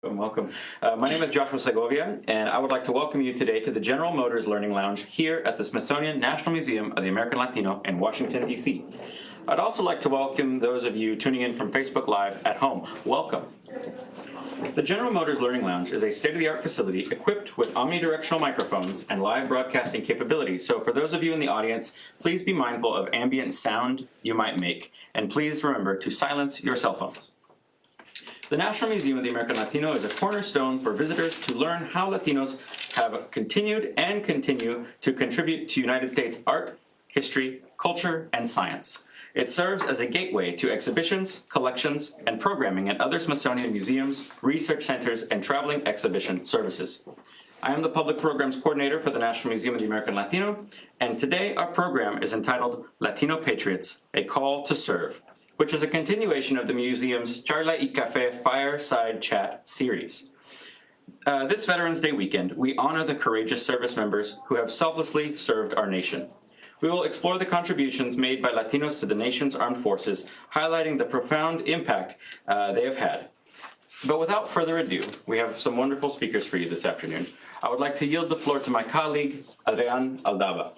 Welcome. My name is Joshua Segovia, and I would like to welcome you today to the General Motors Learning Lounge here at the Smithsonian National Museum of the American Latino in Washington, D.C. I'd also like to welcome those of you tuning in from Facebook Live at home. Welcome. The General Motors Learning Lounge is a state-of-the-art facility equipped with omnidirectional microphones and live broadcasting capability. So for those of you in the audience, please be mindful of ambient sound you might make, and please remember to silence your cell phones. The National Museum of the American Latino is a cornerstone for visitors to learn how Latinos have continued and continue to contribute to United States art, history, culture, and science. It serves as a gateway to exhibitions, collections, and programming at other Smithsonian museums, research centers, and traveling exhibition services. I am the Public Programs Coordinator for the National Museum of the American Latino, and today our program is entitled Latino Patriots, A Call to Serve, which is a continuation of the museum's Charla y Café Fireside Chat series. This Veterans Day weekend, we honor the courageous service members who have selflessly served our nation. We will explore the contributions made by Latinos to the nation's armed forces, highlighting the profound impact they have had. But without further ado, we have some wonderful speakers for you this afternoon. I would like to yield the floor to my colleague, Adrian Aldaba.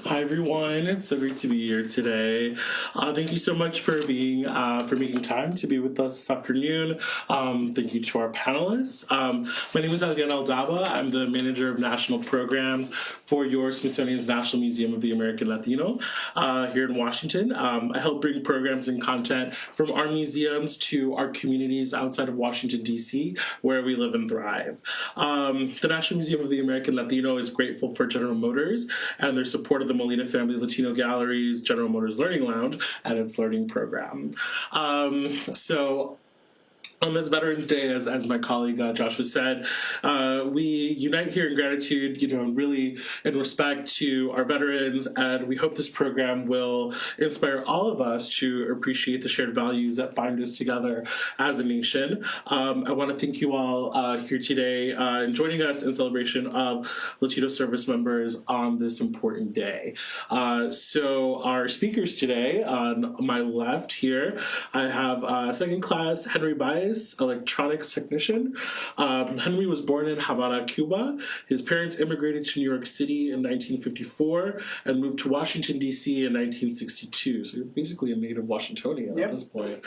Hi everyone, it's so great to be here today. Thank you so much for making time to be with us this afternoon. Thank you to our panelists. My name is Adrian Aldaba. I'm the Manager of National Programs for your Smithsonian's National Museum of the American Latino here in Washington. I help bring programs and content from our museums to our communities outside of Washington, D.C., where we live and thrive. The National Museum of the American Latino is grateful for General Motors and their support of the Molina Family Latino Gallery's General Motors Learning Lounge and its learning program. On this Veterans Day, as my colleague Joshua said, we unite here in gratitude, really in respect to our veterans, and we hope this program will inspire all of us to appreciate the shared values that bind us together as a nation. I want to thank you all here today in joining us in celebration of Latino service members on this important day. So our speakers today, on my left here, I have second class Henry Baez, electronics technician. Henry was born in Havana, Cuba. His parents immigrated to New York City in 1954 and moved to Washington, D.C. in 1962. So you're basically a native Washingtonian at this point.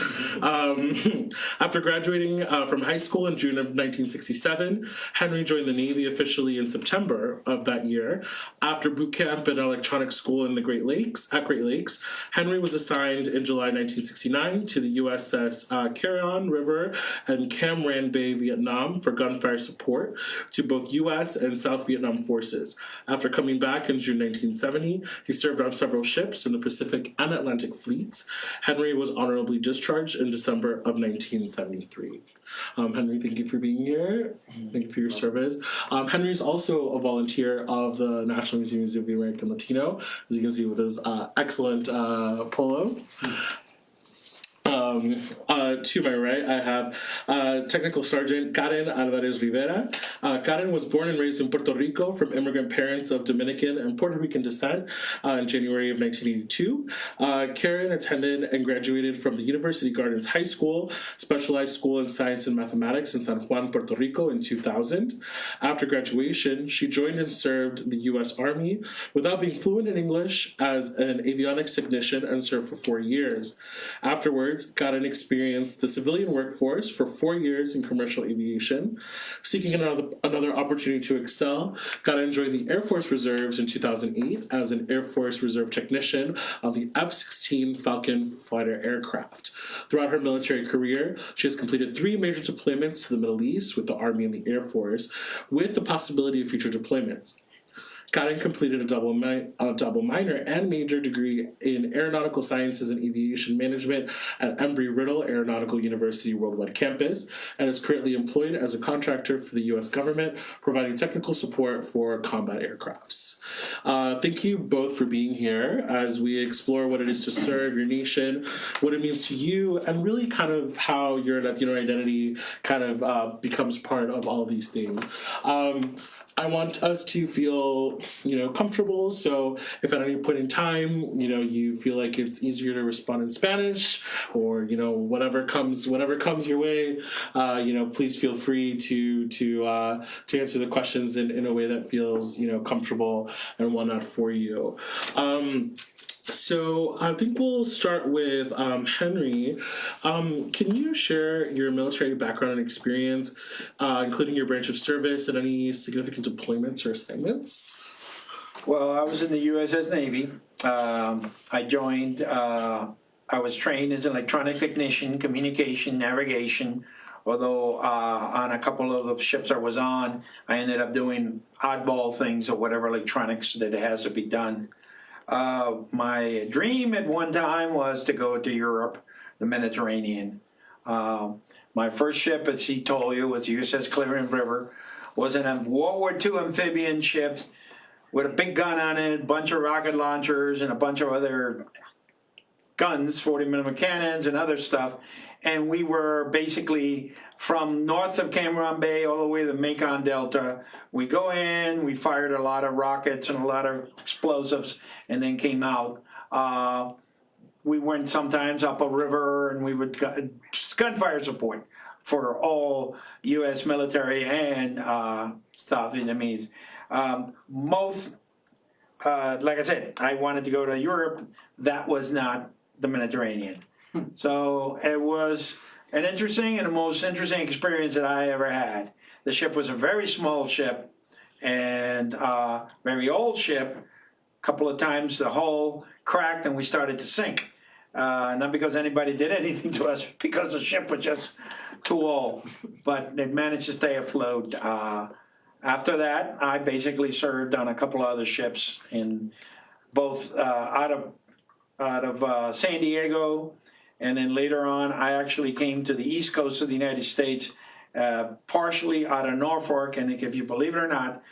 After graduating from high school in June of 1967, Henry joined the Navy officially in September of that year. After boot camp and electronics school in the Great Lakes, Henry was assigned in July 1969 to the USS Carry-On River and Cam Ranh Bay, Vietnam, for gunfire support to both U.S. and South Vietnam forces. After coming back in June 1970, he served on several ships in the Pacific and Atlantic fleets. Henry was honorably discharged in December of 1973. Henry, thank you for being here. Thank you for your service. Henry is also a volunteer of the National Museum of the American Latino, as you can see with his excellent polo. To my right, I have Technical Sergeant Karen Alvarez Rivera. Karen was born and raised in Puerto Rico from immigrant parents of Dominican and Puerto Rican descent in January of 1982. Karen attended and graduated from the University Gardens High School, specialized school in science and mathematics in San Juan, Puerto Rico in 2000. After graduation, she joined and served the U.S. Army without being fluent in English as an avionics technician and served for 4 years. Afterwards, Karen experienced the civilian workforce for 4 years in commercial aviation. Seeking another opportunity to excel, Karen joined the Air Force Reserves in 2008 as an Air Force Reserve technician on the F-16 Falcon fighter aircraft. Throughout her military career, she has completed 3 major deployments to the Middle East with the Army and the Air Force, with the possibility of future deployments. Karen completed a double minor and major degree in Aeronautical Sciences and Aviation Management at Embry-Riddle Aeronautical University Worldwide Campus and is currently employed as a contractor for the U.S. government, providing technical support for combat aircrafts. Thank you both for being here as we explore what it is to serve your nation, what it means to you, and really kind of how your Latino identity kind of becomes part of all these things. I want us to feel, comfortable. So if at any point in time, you feel like it's easier to respond in Spanish or, whatever comes your way, please feel free to answer the questions in a way that feels, comfortable and whatnot for you. So I think we'll start with Henry. Can you share your military background and experience, including your branch of service and any significant deployments or assignments? Well, I was in the USS Navy. I joined, I was trained as electronic technician, communication, navigation, although on a couple of the ships I was on, I ended up doing oddball things or whatever electronics that has to be done. My dream at one time was to go to Europe, the Mediterranean. My first ship, as he told you, was the USS Rivera. Was in a World War II amphibian ship with a big gun on it, a bunch of rocket launchers, and a bunch of other guns, 40mm cannons and other stuff. And we were basically from north of Cameron Bay all the way to the Mekong Delta. We go in, we fired a lot of rockets and a lot of explosives, and then came out. We went sometimes up a river, and we would gunfire support for all U.S. military and South Vietnamese. Most, like I said, I wanted to go to Europe. That was not the Mediterranean. So it was an interesting and the most interesting experience that I ever had. The ship was a very small ship and very old ship. A couple of times the hull cracked and we started to sink. Not because anybody did anything to us, because the ship was just too old. But it managed to stay afloat. After that, I basically served on a couple of other ships in both out of San Diego. And then later on, I actually came to the East Coast of the United States, partially out of Norfolk. And if you believe it or not,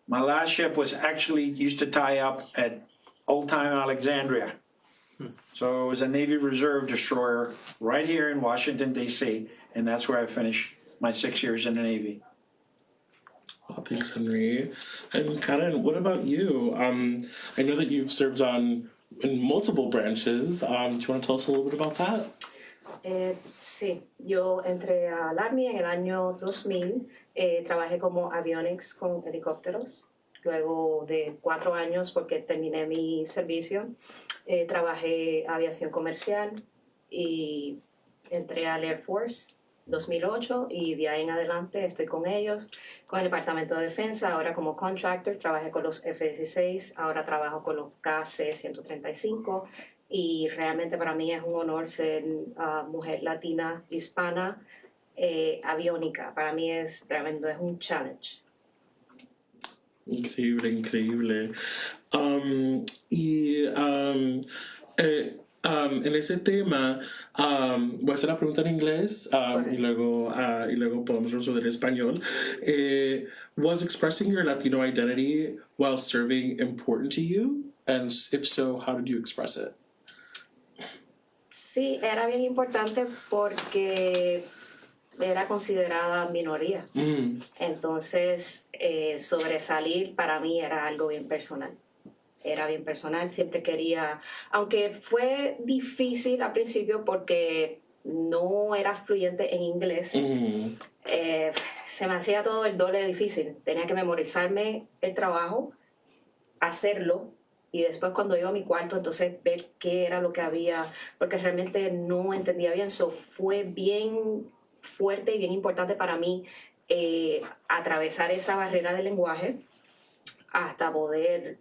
my last ship was actually used to tie up at Old Time Alexandria. So it was a Navy Reserve destroyer right here in Washington, D.C. And that's where I finished my 6 years in the Navy. Oh, thanks, Henry. And Karen, what about you? I know that you've served in multiple branches. Do you want to tell us a little bit about that? Sí, yo entré al Army en el año 2000, trabajé como avionics con helicópteros, luego de 4 años porque terminé mi servicio, trabajé aviación comercial y entré al Air Force 2008 y de ahí en adelante estoy con ellos, con el Departamento de Defensa, ahora como contractor, trabajé con los F-16, ahora trabajo con los KC-135 y realmente para mí es un honor ser mujer latina, hispana, aviónica. Para mí es tremendo, es un challenge. Increíble, increíble. En ese tema, voy a hacer la pregunta en inglés y luego podemos resolver en español. Was expressing your Latino identity while serving important to you? And if so, how did you express it? Sí, era bien importante porque era considerada minoría. Entonces, sobresalir para mí era algo bien personal. Era bien personal, siempre quería, aunque fue difícil al principio porque no era fluyente en inglés, se me hacía todo el doble difícil. Tenía que memorizarme el trabajo, hacerlo, y después cuando iba a mi cuarto, entonces ver qué era lo que había, porque realmente no entendía bien. So, fue bien fuerte y bien importante para mí atravesar esa barrera del lenguaje hasta poder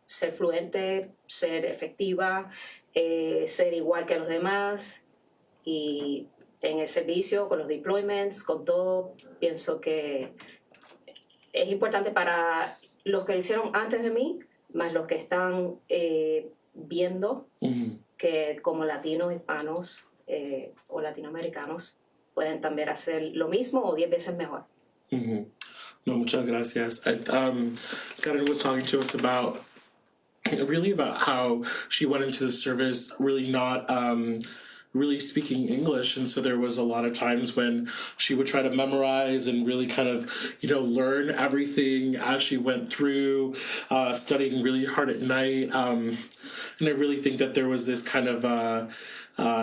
ser fluente, ser efectiva, ser igual que los demás, y en el servicio, con los deployments, con todo, pienso que es importante para los que lo hicieron antes de mí, más los que están viendo que como latinos, hispanos o latinoamericanos pueden también hacer lo mismo o 10 veces mejor. No, muchas gracias. Karen was talking to us about how she went into the service really not really speaking English, and so there was a lot of times when she would try to memorize and really kind of, learn everything as she went through, studying really hard at night. And I really think that there was this kind of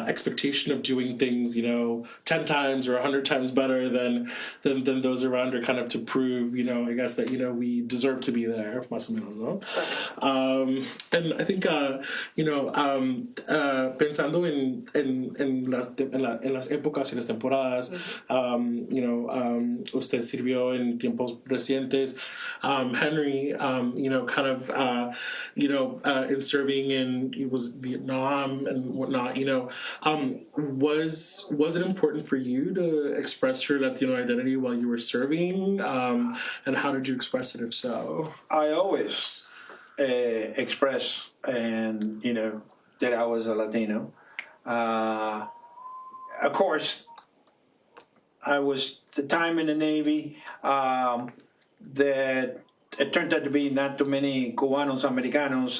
expectation of doing things, 10 times or 100 times better than those around her, kind of to prove, I guess that, we deserve to be there, más o menos, ¿no? And I think, pensando en las épocas y las temporadas, usted sirvió en tiempos recientes, Henry, kind of, in serving in, it was Vietnam and whatnot, was it important for you to express your Latino identity while you were serving? And how did you express it, if so? I always express and that I was a Latino. Of course, I was the time in the Navy that it turned out to be not too many Cubanos Americanos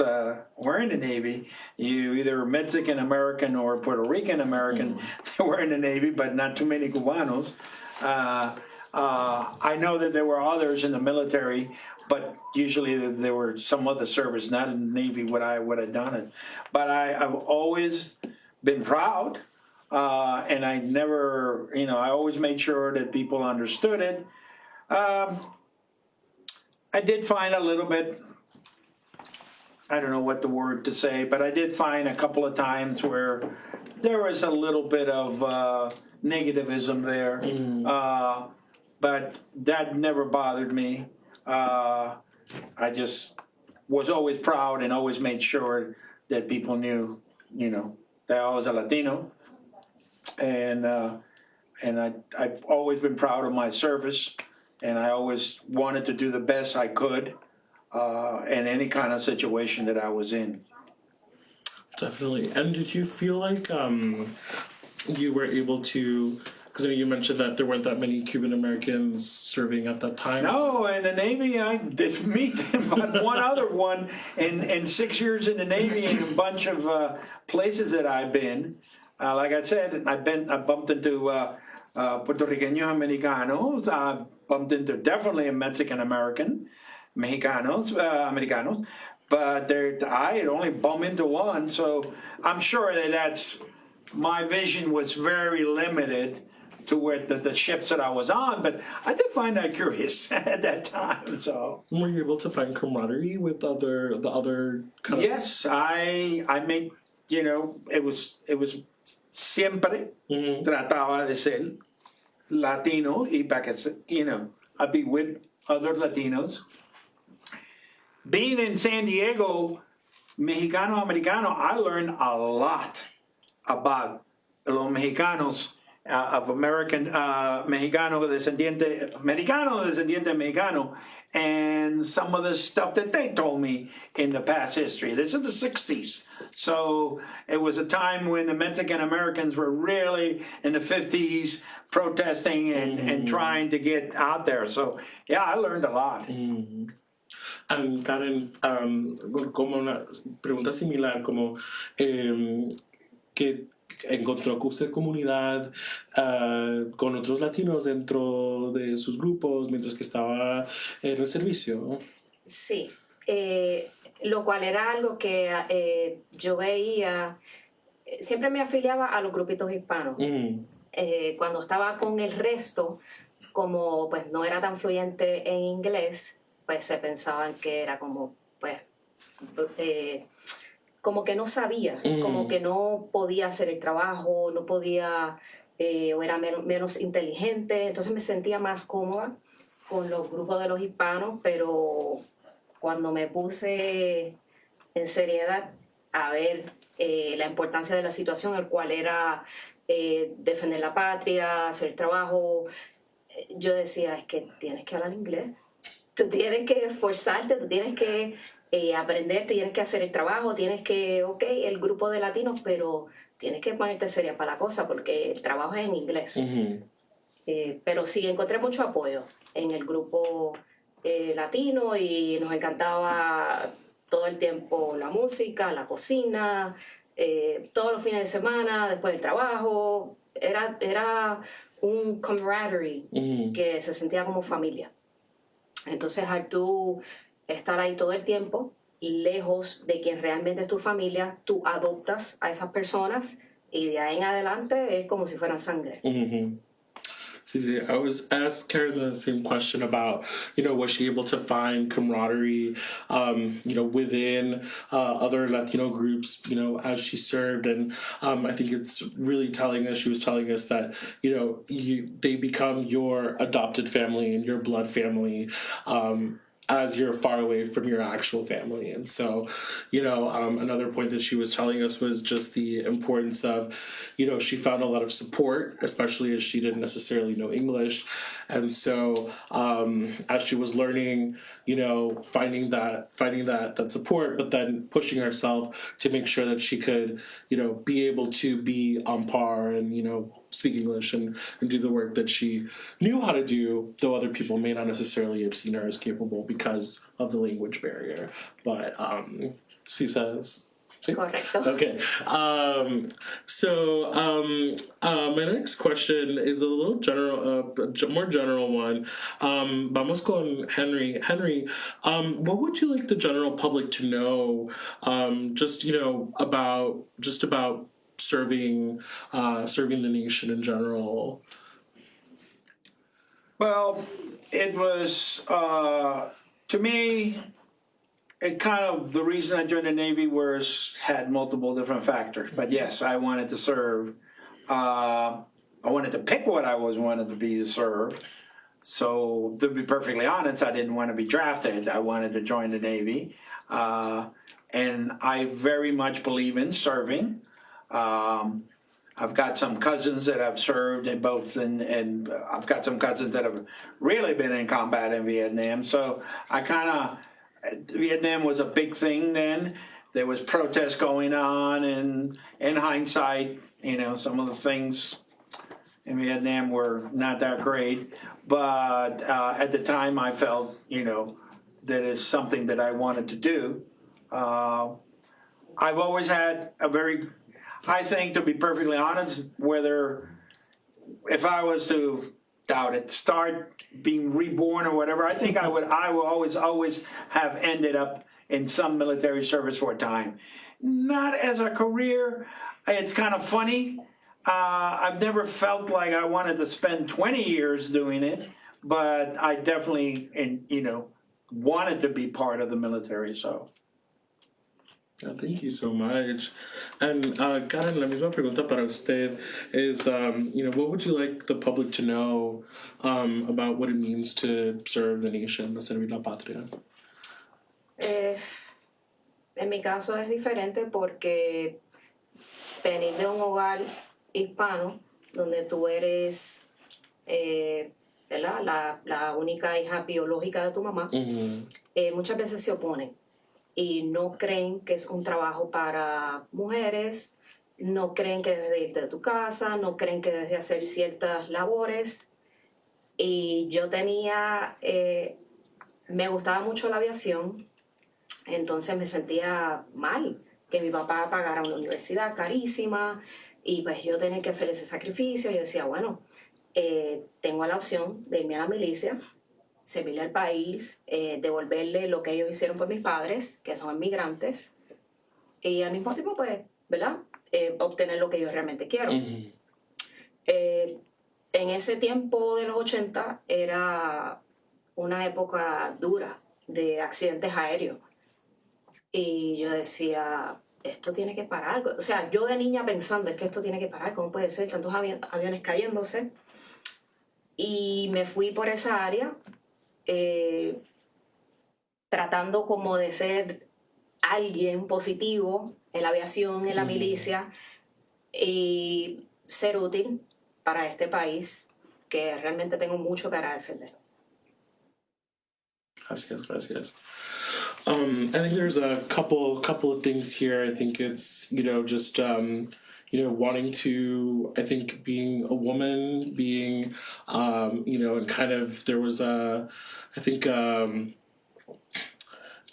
were in the Navy. You either Mexican American or Puerto Rican American were in the Navy, but not too many Cubanos. I know that there were others in the military, but usually there were some other service, not in the Navy would I have done it. But I've always been proud, and I never, I always made sure that people understood it. I did find a little bit, I don't know what the word to say, but I did find a couple of times where there was a little bit of negativism there. But that never bothered me. I just was always proud and always made sure that people knew, that I was a Latino. And I've always been proud of my service. And I always wanted to do the best I could in any kind of situation that I was in. Definitely. And did you feel like you were able to, because you mentioned that there weren't that many Cuban Americans serving at that time? No, in the Navy, I did meet them, but one other one in 6 years in the Navy and a bunch of places that I've been. Like I said, I bumped into Puertorriqueños Americanos. I bumped into definitely a Mexican American, Americanos, but I had only bumped into one. So I'm sure that my vision was very limited to where the ships that I was on, but I did find that curious at that time. So were you able to find camaraderie with the other kind of? Yes, I made, it was siempre trataba de ser Latino y para que, I'd be with other Latinos. Being in San Diego, Mexicano Americano, I learned a lot about los Mexicanos of American Mexicano descendiente Mexicano, and some of the stuff that they told me in the past history. This is the 60s. So it was a time when the Mexican Americans were really in the 50s protesting and trying to get out there. So, yeah, I learned a lot. Karen, como una pregunta similar, como que encontró que usted comunidad con otros latinos dentro de sus grupos mientras que estaba en el servicio. Sí, lo cual era algo que yo veía, siempre me afiliaba a los grupitos hispanos. Cuando estaba con el resto, como pues no era tan fluyente en inglés, pues se pensaban que era como, pues, como que no sabía, como que no podía hacer el trabajo, no podía, o era menos inteligente. Entonces me sentía más cómoda con los grupos de los hispanos, pero cuando me puse en seriedad a ver la importancia de la situación, el cual era defender la patria, hacer el trabajo, yo decía, es que tienes que hablar inglés. Tú tienes que esforzarte, tú tienes que aprender, tienes que hacer el trabajo, tienes que, el grupo de latinos, pero tienes que ponerte seria para la cosa porque el trabajo es en inglés. Pero sí, encontré mucho apoyo en el grupo latino y nos encantaba todo el tiempo la música, la cocina, todos los fines de semana, después del trabajo, era un camaraderie que se sentía como familia. Entonces, al tú estar ahí todo el tiempo, lejos de quien realmente es tu familia, tú adoptas a esas personas y de ahí en adelante es como si fueran sangre. I was asked Karen the same question about, was she able to find camaraderie, within other Latino groups, as she served. And I think it's really telling us, she was telling us that, they become your adopted family and your blood family, as you're far away from your actual family. And so, another point that she was telling us was just the importance of, she found a lot of support, especially as she didn't necessarily know English. And so, as she was learning, finding that support, but then pushing herself to make sure that she could, be able to be on par and, speak English and do the work that she knew how to do, though other people may not necessarily have seen her as capable because of the language barrier. But she says... Correcto. Okay. My next question is a little general, more general one. Vamos con Henry. Henry, what would you like the general public to know, about serving the nation in general? Well, it was, to me, it kind of, the reason I joined the Navy had multiple different factors. But yes, I wanted to serve. I wanted to pick what I wanted to be to serve. So to be perfectly honest, I didn't want to be drafted. I wanted to join the Navy. And I very much believe in serving. I've got some cousins that have served and I've got some cousins that have really been in combat in Vietnam. So Vietnam was a big thing then. There was protests going on, and in hindsight, some of the things in Vietnam were not that great. But at the time, I felt, that is something that I wanted to do. I've always had I think, to be perfectly honest, if I was to doubt it, start being reborn or whatever, I think I will always have ended up in some military service for a time. Not as a career. It's kind of funny. I've never felt like I wanted to spend 20 years doing it, but I definitely, wanted to be part of the military, so. Yeah, thank you so much. And Karen, la misma pregunta para usted is, what would you like the public to know about what it means to serve the nation, to servir la patria? En mi caso es diferente porque venir de un hogar hispano donde tú eres la única hija biológica de tu mamá, muchas veces se oponen y no creen que es un trabajo para mujeres, no creen que debes de irte de tu casa, no creen que debes de hacer ciertas labores. Y yo me gustaba mucho la aviación, entonces me sentía mal que mi papá pagara una universidad carísima y pues yo tenía que hacer ese sacrificio. Yo decía, bueno, tengo la opción de irme a la milicia, servirle al país, devolverle lo que ellos hicieron por mis padres, que son inmigrantes, y al mismo tiempo, pues, ¿verdad? Obtener lo que yo realmente quiero. En ese tiempo de los 80 era una época dura de accidentes aéreos. Y yo decía, esto tiene que parar. O sea, yo de niña pensando, es que esto tiene que parar, ¿cómo puede ser? Tantos aviones cayéndose. Y me fui por esa área, tratando como de ser alguien positivo en la aviación, en la milicia, y ser útil para este país, que realmente tengo mucho que agradecerle. Gracias. I think there's a couple of things here. I think it's, just, wanting to, I think being a woman, being, and kind of, there was kind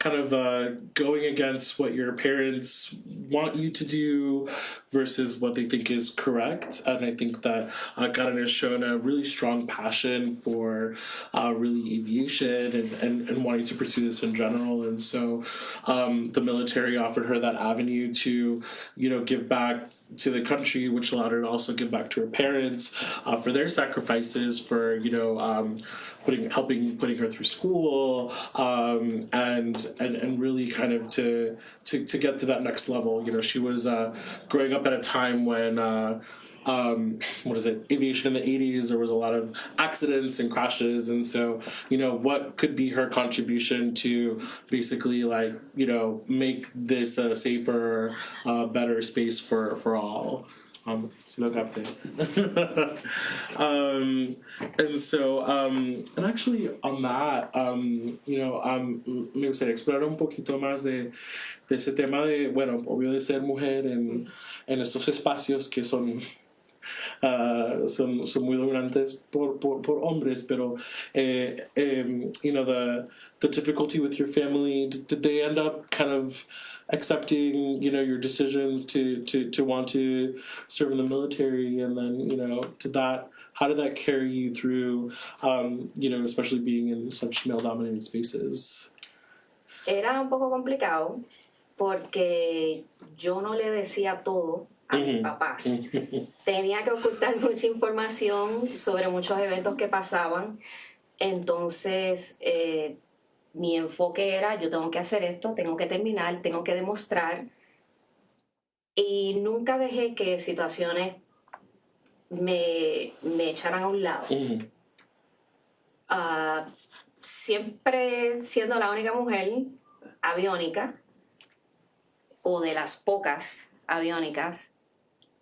kind of going against what your parents want you to do versus what they think is correct. And I think that Karen has shown a really strong passion for really aviation and wanting to pursue this in general. And so the military offered her that avenue to, give back to the country, which allowed her to also give back to her parents for their sacrifices for putting her through school and really kind of to get to that next level. She was growing up at a time when aviation in the 80s, there was a lot of accidents and crashes, and so what could be her contribution to basically make this a safer, better space for all. And so, and actually on that, me gustaría explorar un poquito más de ese tema de, bueno, obvio de ser mujer en estos espacios que son muy dominantes por hombres, pero the difficulty with your family, did they end up kind of accepting your decisions to want to serve in the military, and then how did that carry you through especially being in such male dominated spaces? Era un poco complicado porque yo no le decía todo a mis papás. Tenía que ocultar mucha información sobre muchos eventos que pasaban. Entonces, mi enfoque era, yo tengo que hacer esto, tengo que terminar, tengo que demostrar. Y nunca dejé que situaciones me echaran a un lado. Siempre siendo la única mujer aviónica, o de las pocas aviónicas,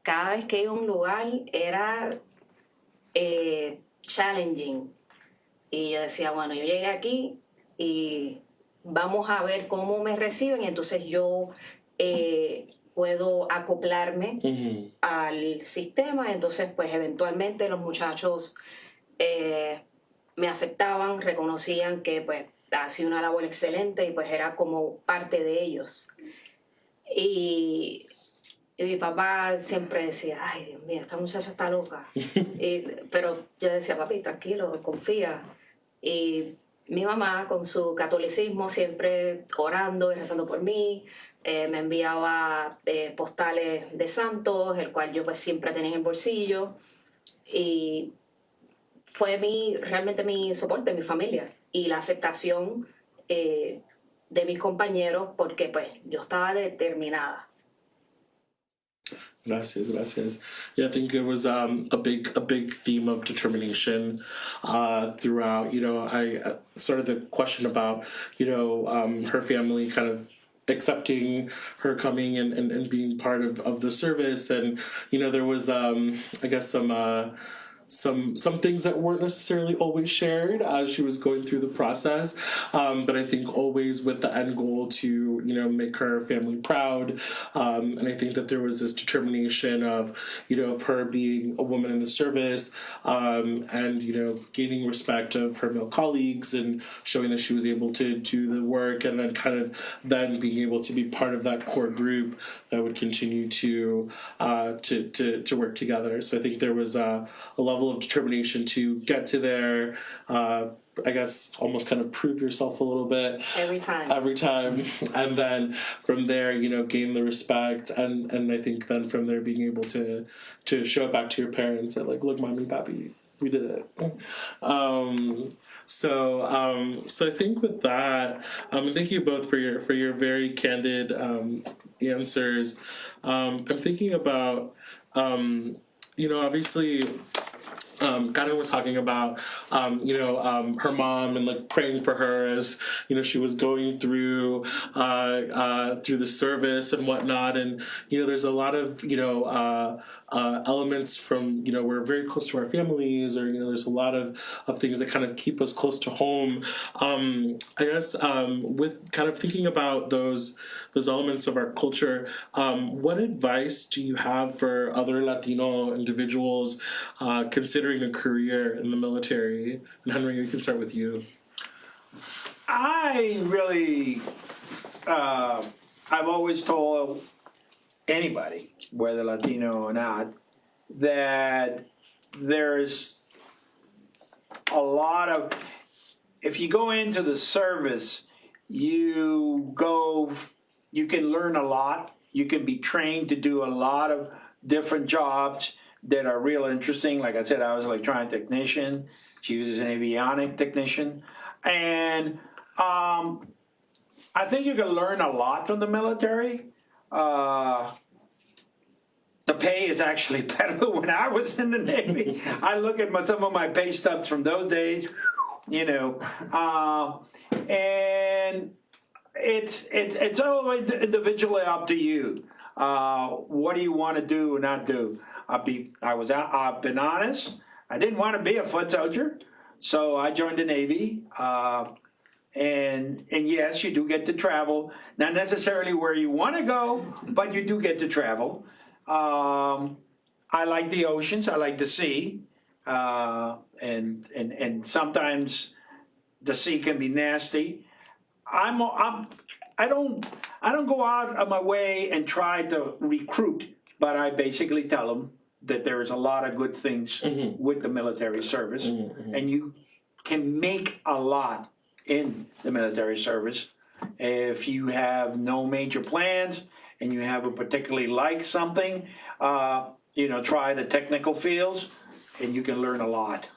cada vez que iba a un lugar era challenging. Y yo decía, bueno, yo llegué aquí y vamos a ver cómo me reciben, y entonces yo puedo acoplarme al sistema. Entonces, pues eventualmente los muchachos me aceptaban, reconocían que pues hacía una labor excelente y pues era como parte de ellos. Y mi papá siempre decía, ay, Dios mío, esta muchacha está loca. Pero yo decía, papi, tranquilo, confía. Y mi mamá, con su catolicismo, siempre orando y rezando por mí, me enviaba postales de santos, el cual yo pues siempre tenía en el bolsillo. Y fue realmente mi soporte, mi familia. Y la aceptación de mis compañeros, porque pues yo estaba determinada. Gracias. Yeah, I think it was a big theme of determination throughout. I started the question about her family kind of accepting her coming and being part of the service, and there was I guess some things that weren't necessarily always shared as she was going through the process, but I think always with the end goal to make her family proud, and I think that there was this determination of her being a woman in the service, and gaining respect of her male colleagues and showing that she was able to do the work, and then being able to be part of that core group that would continue to work together. So I think there was a level of determination to get to there, I guess almost kind of prove yourself a little bit every time, and then from there gain the respect, and I think then from there being able to show it back to your parents that look, mommy, papi, we did it. So I think with that, and thank you both for your very candid answers. I'm thinking about obviously Karen was talking about her mom and praying for her as she was going through the service and whatnot, and there's a lot of elements from we're very close to our families, or there's a lot of things that kind of keep us close to home. I guess with kind of thinking about those elements of our culture, what advice do you have for other Latino individuals considering a career in the military? And Henry, we can start with you. I really I've always told anybody, whether Latino or not, that there's a lot of, if you go into the service, you can learn a lot. You can be trained to do a lot of different jobs that are real interesting. Like I said, I was an electronic technician. She was an avionic technician. And I think you can learn a lot from the military. The pay is actually better than when I was in the Navy. I look at some of my pay stubs from those days, you know, and it's always individually up to you. What do you want to do or not do? I've been honest. I didn't want to be a foot soldier, so I joined the Navy. And yes, you do get to travel, not necessarily where you want to go, but you do get to travel. I like the oceans. I like the sea, and sometimes the sea can be nasty. I don't go out of my way and try to recruit, but I basically tell them that there is a lot of good things with the military service, and you can make a lot in the military service. If you have no major plans and you have a particularly like something, try the technical fields and you can learn a lot.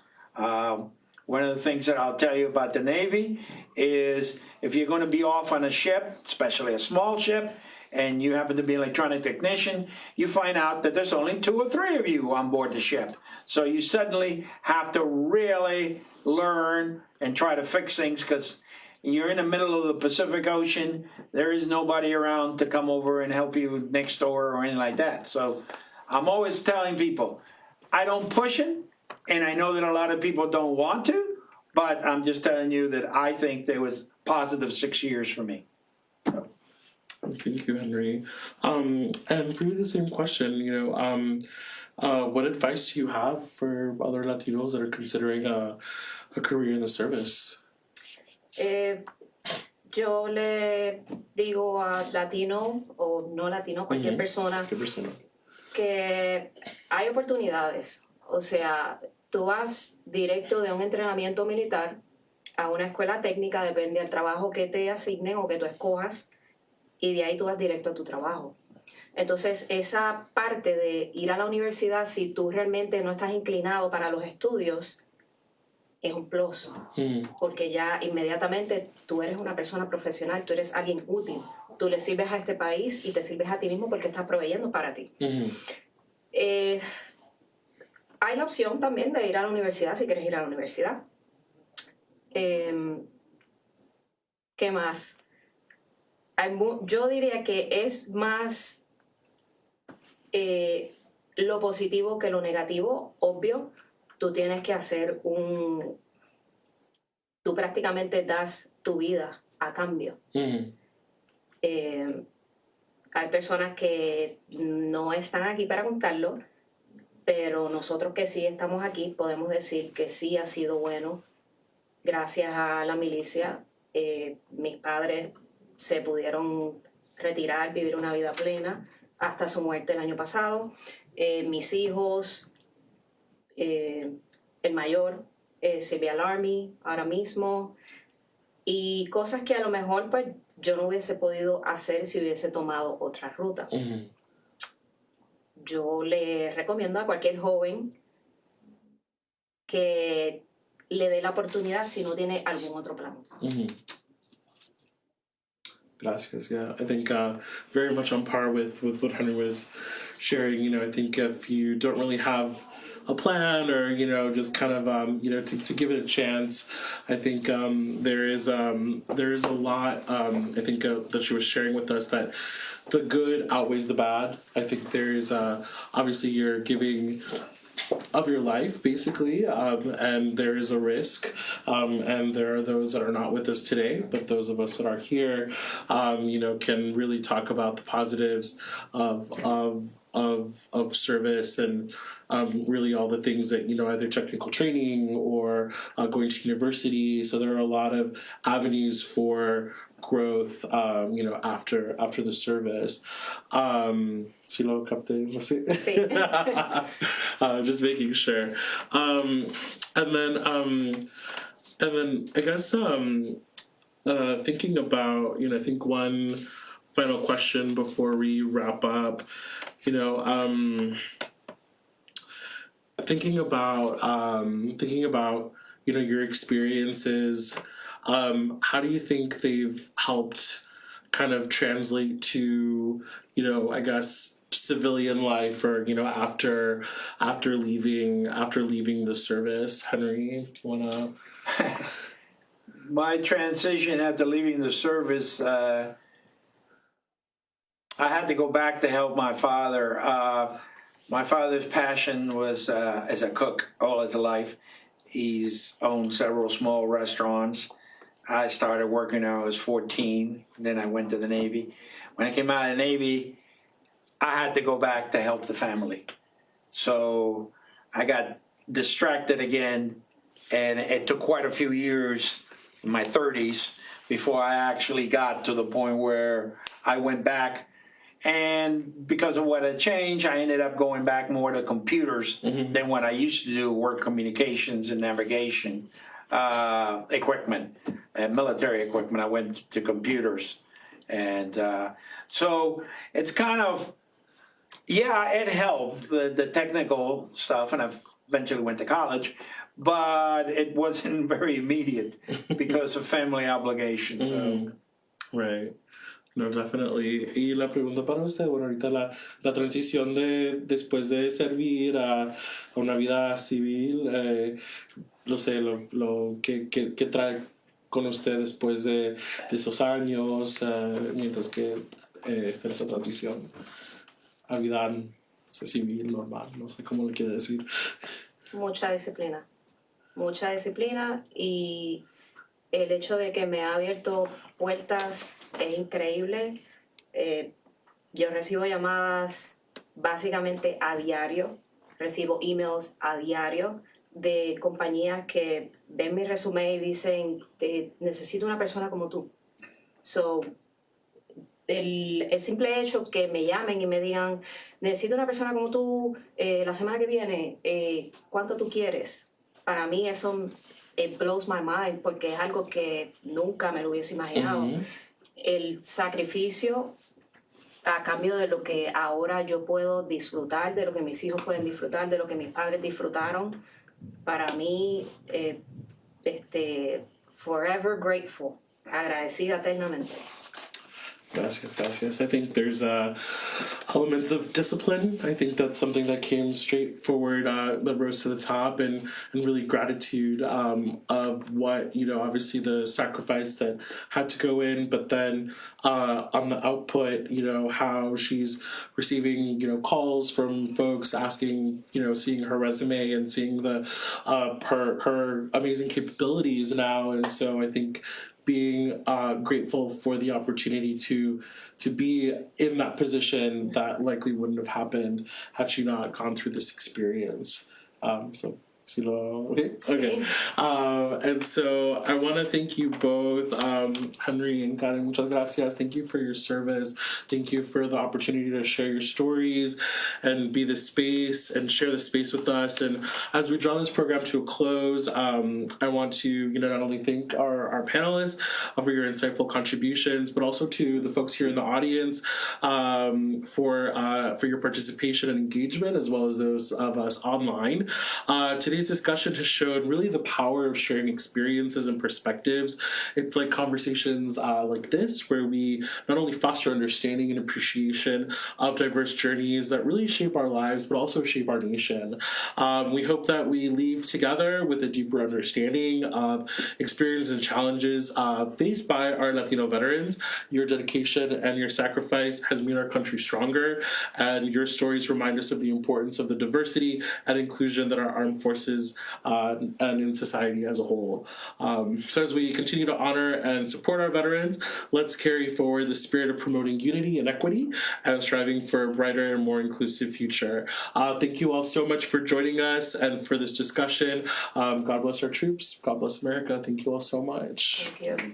One of the things that I'll tell you about the Navy is if you're going to be off on a ship, especially a small ship, and you happen to be an electronic technician, you find out that there's only 2 or 3 of you on board the ship. So you suddenly have to really learn and try to fix things because you're in the middle of the Pacific Ocean. There is nobody around to come over and help you next door or anything like that. So I'm always telling people, I don't push it, and I know that a lot of people don't want to, but I'm just telling you that I think there was positive 6 years for me. So. Thank you, Henry. And for you, the same question, what advice do you have for other Latinos that are considering a career in the service? Yo le digo a latino o no latino, cualquier persona, que hay oportunidades. O sea, tú vas directo de un entrenamiento militar a una escuela técnica, depende del trabajo que te asignen o que tú escojas, y de ahí tú vas directo a tu trabajo. Entonces, esa parte de ir a la universidad, si tú realmente no estás inclinado para los estudios, es un plus, porque ya inmediatamente tú eres una persona profesional, tú eres alguien útil, tú le sirves a este país y te sirves a ti mismo porque estás proveyendo para ti. Hay la opción también de ir a la universidad si quieres ir a la universidad. ¿Qué más? Yo diría que es más lo positivo que lo negativo, obvio. Tú tienes que hacer tú prácticamente das tu vida a cambio. Hay personas que no están aquí para contarlo, pero nosotros que sí estamos aquí podemos decir que sí ha sido bueno. Gracias a la milicia, mis padres se pudieron retirar, vivir una vida plena hasta su muerte el año pasado. Mis hijos, el mayor sirve al Army ahora mismo, y cosas que a lo mejor pues yo no hubiese podido hacer si hubiese tomado otra ruta. Yo le recomiendo a cualquier joven que le dé la oportunidad si no tiene algún otro plan. Gracias. Yeah, I think very much on par with what Henry was sharing. I think if you don't really have a plan or, just kind of, to give it a chance, I think there is a lot, I think that she was sharing with us that the good outweighs the bad. I think there's, obviously you're giving of your life, basically, and there is a risk, and there are those that are not with us today, but those of us that are here, can really talk about the positives of service and really all the things that, either technical training or going to university. So there are a lot of avenues for growth, after the service. Si lo capté, no sé. Sí. Just making sure. And then I guess thinking about, I think one final question before we wrap up, thinking about your experiences, how do you think they've helped kind of translate to, I guess, civilian life, or after leaving the service? Henry, do you wanna? My transition after leaving the service, I had to go back to help my father. My father's passion was as a cook all his life. He's owned several small restaurants. I started working when I was 14. Then I went to the Navy. When I came out of the Navy, I had to go back to help the family. So I got distracted again, and it took quite a few years, in my 30s, before I actually got to the point where I went back. And because of what had changed, I ended up going back more to computers than what I used to do, work communications and navigation equipment, and military equipment. I went to computers. And so it's kind of, it helped, the technical stuff, and I eventually went to college, but it wasn't very immediate because of family obligations. So. Right. No, definitely. Y la pregunta para usted, bueno, ahorita la transición después de servir a una vida civil, lo sé, lo que trae con usted después de esos años, mientras que está en esa transición a vida civil, normal, no sé cómo lo quiere decir. Mucha disciplina, y el hecho de que me ha abierto puertas es increíble. Yo recibo llamadas básicamente a diario, recibo emails a diario de compañías que ven mi resumen y dicen, necesito una persona como tú. So, el simple hecho que me llamen y me digan, necesito una persona como tú la semana que viene, ¿cuánto tú quieres? Para mí eso it blows my mind, porque es algo que nunca me lo hubiese imaginado. El sacrificio a cambio de lo que ahora yo puedo disfrutar, de lo que mis hijos pueden disfrutar, de lo que mis padres disfrutaron, para mí, forever grateful, agradecida eternamente. Gracias. I think there's elements of discipline. I think that's something that came straight forward that rose to the top, and really gratitude of what, obviously the sacrifice that had to go in, but then on the output, how she's receiving, calls from folks asking, seeing her resume and seeing the her amazing capabilities now. And so I think being grateful for the opportunity to be in that position that likely wouldn't have happened had she not gone through this experience. Okay. And so I want to thank you both, Henry and Karen. Muchas gracias. Thank you for your service. Thank you for the opportunity to share your stories and be the space and share the space with us. And as we draw this program to a close, I want to, not only thank our panelists for your insightful contributions, but also to the folks here in the audience for your participation and engagement, as well as those of us online. Today's discussion has shown really the power of sharing experiences and perspectives. It's like conversations like this, where we not only foster understanding and appreciation of diverse journeys that really shape our lives, but also shape our nation. We hope that we leave together with a deeper understanding of experiences and challenges faced by our Latino veterans. Your dedication and your sacrifice has made our country stronger, and your stories remind us of the importance of the diversity and inclusion that our armed forces and in society as a whole. So as we continue to honor and support our veterans, let's carry forward the spirit of promoting unity and equity and striving for a brighter and more inclusive future. Thank you all so much for joining us and for this discussion. God bless our troops. God bless America. Thank you all so much. Thank you.